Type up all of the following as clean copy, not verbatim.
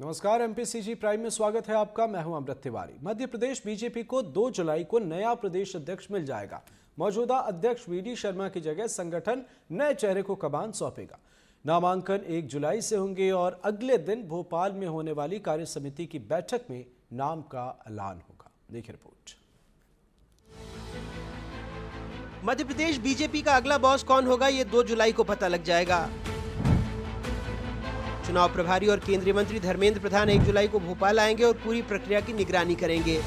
नमस्कार, MPCG prime में स्वागत है आपका। मैं हूं अमृत तिवारी। मध्य प्रदेश बीजेपी को 2 जुलाई को नया प्रदेश अध्यक्ष मिल जाएगा। मौजूदा अध्यक्ष वीडी शर्मा की जगह संगठन नए चेहरे को कमान सौंपेगा। नामांकन 1 जुलाई से होंगे और अगले दिन भोपाल में होने वाली कार्य समिति की बैठक में नाम का ऐलान होगा। देखिए रिपोर्ट। मध्य प्रदेश बीजेपी का अगला बॉस कौन होगा, ये 2 जुलाई को पता लग जाएगा। चुनाव प्रभारी और केंद्रीय मंत्री धर्मेंद्र प्रधान 1 जुलाई को भोपाल आएंगे और पूरी प्रक्रिया की निगरानी करेंगे।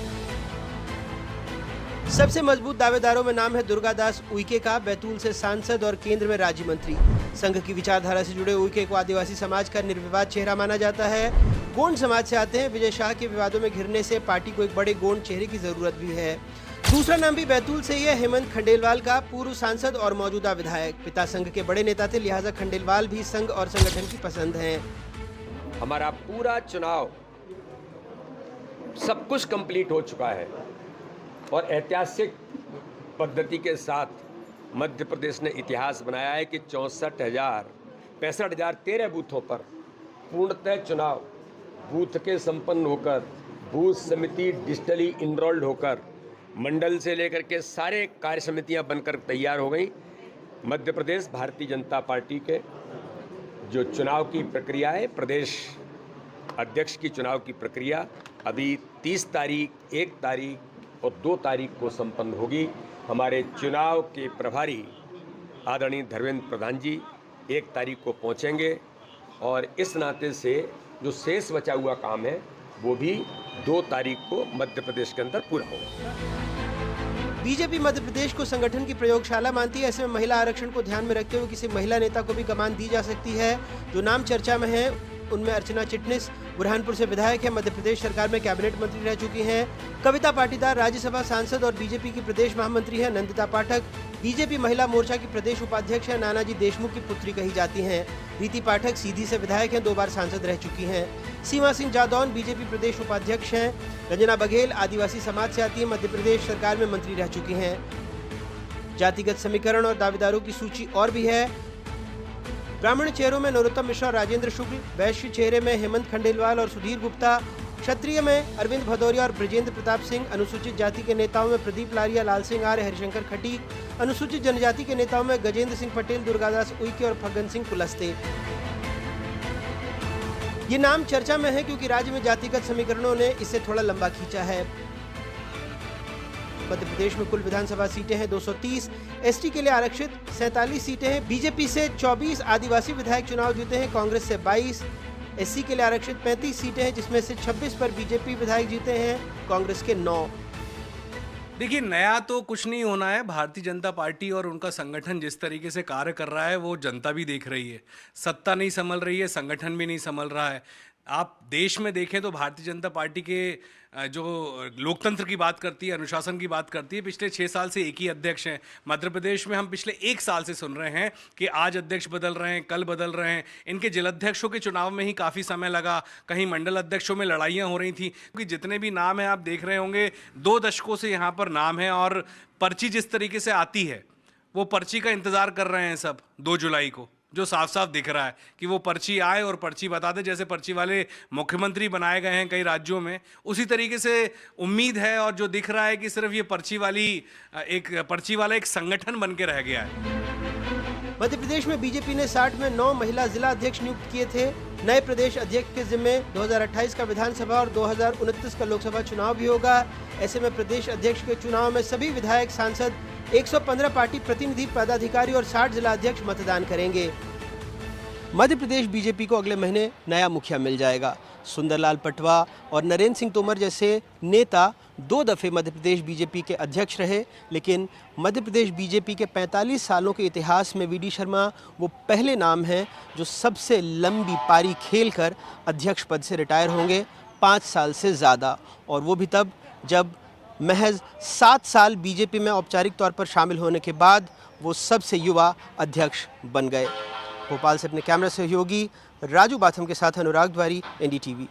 सबसे मजबूत दावेदारों में नाम है दुर्गादास उइके का, बैतूल से सांसद और केंद्र में राज्य मंत्री। संघ की विचारधारा से जुड़े उइके को आदिवासी समाज का निर्विवाद चेहरा माना जाता है। गोंड समाज से आते हैं। विजय शाह के विवादों में घिरने से पार्टी को एक बड़े गोंड चेहरे की जरूरत भी है। दूसरा नाम भी बैतूल से ही है, हेमंत खंडेलवाल का, पूर्व सांसद और मौजूदा विधायक। पिता संघ के बड़े नेता थे, लिहाजा खंडेलवाल भी संघ और संगठन की पसंद हैं। हमारा पूरा चुनाव सब कुछ कंप्लीट हो चुका है और ऐतिहासिक पद्धति के साथ मध्य प्रदेश ने इतिहास बनाया है कि 65,013 बूथों पर पूर्णतः चुनाव बूथ के संपन्न होकर, बूथ समिति डिजिटली इनरोल्ड होकर, मंडल से लेकर के सारे कार्य समितियां बनकर तैयार हो गई। मध्य प्रदेश भारतीय जनता पार्टी के जो चुनाव की प्रक्रिया है, प्रदेश अध्यक्ष की चुनाव की प्रक्रिया अभी 30 तारीख, 1 तारीख और 2 तारीख को संपन्न होगी। हमारे चुनाव के प्रभारी आदरणीय धर्मेंद्र प्रधान जी 1 तारीख को पहुंचेंगे और इस नाते से जो शेष बचा हुआ काम है वो भी 2 तारीख को मध्य प्रदेश के अंदर पूरा होगा। बीजेपी मध्य प्रदेश को संगठन की प्रयोगशाला मानती है। ऐसे में महिला आरक्षण को ध्यान में रखते हुए किसी महिला नेता को भी कमान दी जा सकती है। जो नाम चर्चा में है उनमें अर्चना चिटनिस बुरहानपुर से विधायक है, मध्य प्रदेश सरकार में कैबिनेट मंत्री रह चुकी हैं। कविता पाटीदार राज्यसभा सांसद और बीजेपी की प्रदेश महामंत्री है। नंदिता पाठक बीजेपी महिला मोर्चा की प्रदेश उपाध्यक्ष है, नानाजी देशमुख की पुत्री कही जाती हैं। रीति पाठक सीधी से विधायक हैं, 2 बार सांसद रह चुकी हैं। सीमा सिंह जादौन बीजेपी प्रदेश उपाध्यक्ष हैं। रंजना बघेल आदिवासी समाज से आती है, मध्य प्रदेश सरकार में मंत्री रह चुकी हैं। जातिगत समीकरण और दावेदारों की सूची और भी है। ब्राह्मण चेहरों में नरोत्तम मिश्रा और राजेंद्र शुक्ल, वैश्य चेहरे में हेमंत खंडेलवाल और सुधीर गुप्ता, क्षत्रिय में अरविंद भदौरिया और ब्रजेंद्र प्रताप सिंह, अनुसूचित जाति के नेताओं में प्रदीप लारिया, लाल सिंह आर्य, हरिशंकर खटीक, अनुसूचित जनजाति के नेताओं में गजेंद्र सिंह पटेल, दुर्गादास उइके और फग्गन सिंह कुलस्ते। ये नाम चर्चा में है क्योंकि राज्य में जातिगत समीकरणों ने इसे थोड़ा लंबा खींचा है। मध्य प्रदेश में कुल विधानसभा सीटें हैं 230, एसटी के लिए आरक्षित 47 सीटें हैं। बीजेपी से 24 आदिवासी विधायक चुनाव जीते हैं, कांग्रेस से 22, एससी के लिए आरक्षित 35 सीटें हैं जिसमें से 26 पर बीजेपी विधायक जीते हैं, कांग्रेस के 9। देखिए, नया तो कुछ नहीं होना है। भारतीय जनता पार्टी और उनका संगठन जिस तरीके से कार्य कर रहा है वो जनता भी देख रही है। सत्ता नहीं संभल रही है, संगठन भी नहीं संभल रहा है। आप देश में देखें तो भारतीय जनता पार्टी के जो लोकतंत्र की बात करती है, अनुशासन की बात करती है, पिछले 6 साल से एक ही अध्यक्ष हैं। मध्य प्रदेश में हम पिछले 1 साल से सुन रहे हैं कि आज अध्यक्ष बदल रहे हैं, कल बदल रहे हैं। इनके जिलाध्यक्षों के चुनाव में ही काफ़ी समय लगा, कहीं मंडल अध्यक्षों में लड़ाइयाँ हो रही थी। क्योंकि जितने भी नाम हैं आप देख रहे होंगे 2 दशकों से यहाँ पर नाम है और पर्ची जिस तरीके से आती है वो पर्ची का इंतज़ार कर रहे हैं सब 2 जुलाई को, जो साफ साफ दिख रहा है कि वो पर्ची आए और पर्ची बता दे। जैसे पर्ची वाले मुख्यमंत्री बनाए गए हैं कई राज्यों में, उसी तरीके से उम्मीद है और जो दिख रहा है कि सिर्फ ये पर्ची वाला एक संगठन बन के रह गया है। मध्य प्रदेश में बीजेपी ने 60 में 9 महिला जिला अध्यक्ष नियुक्त किए थे। नए प्रदेश अध्यक्ष के जिम्मे 2028 का विधानसभा और 2029 का लोकसभा चुनाव भी होगा। ऐसे में प्रदेश अध्यक्ष के चुनाव में सभी विधायक, सांसद, 115 पार्टी प्रतिनिधि, पदाधिकारी और 60 जिला अध्यक्ष मतदान करेंगे। मध्य प्रदेश बीजेपी को अगले महीने नया मुखिया मिल जाएगा। सुंदरलाल पटवा और नरेंद्र सिंह तोमर जैसे नेता 2 दफे मध्य प्रदेश बीजेपी के अध्यक्ष रहे, लेकिन मध्य प्रदेश बीजेपी के 45 सालों के इतिहास में वीडी शर्मा वो पहले नाम हैं जो सबसे लंबी पारी खेलकर अध्यक्ष पद से रिटायर होंगे, 5 साल से ज़्यादा, और वो भी तब जब महज 7 साल बीजेपी में औपचारिक तौर पर शामिल होने के बाद वो सबसे युवा अध्यक्ष बन गए। भोपाल से अपने कैमरा सहयोगी राजू बाथम के साथ अनुराग द्वारी, एनडीटीवी।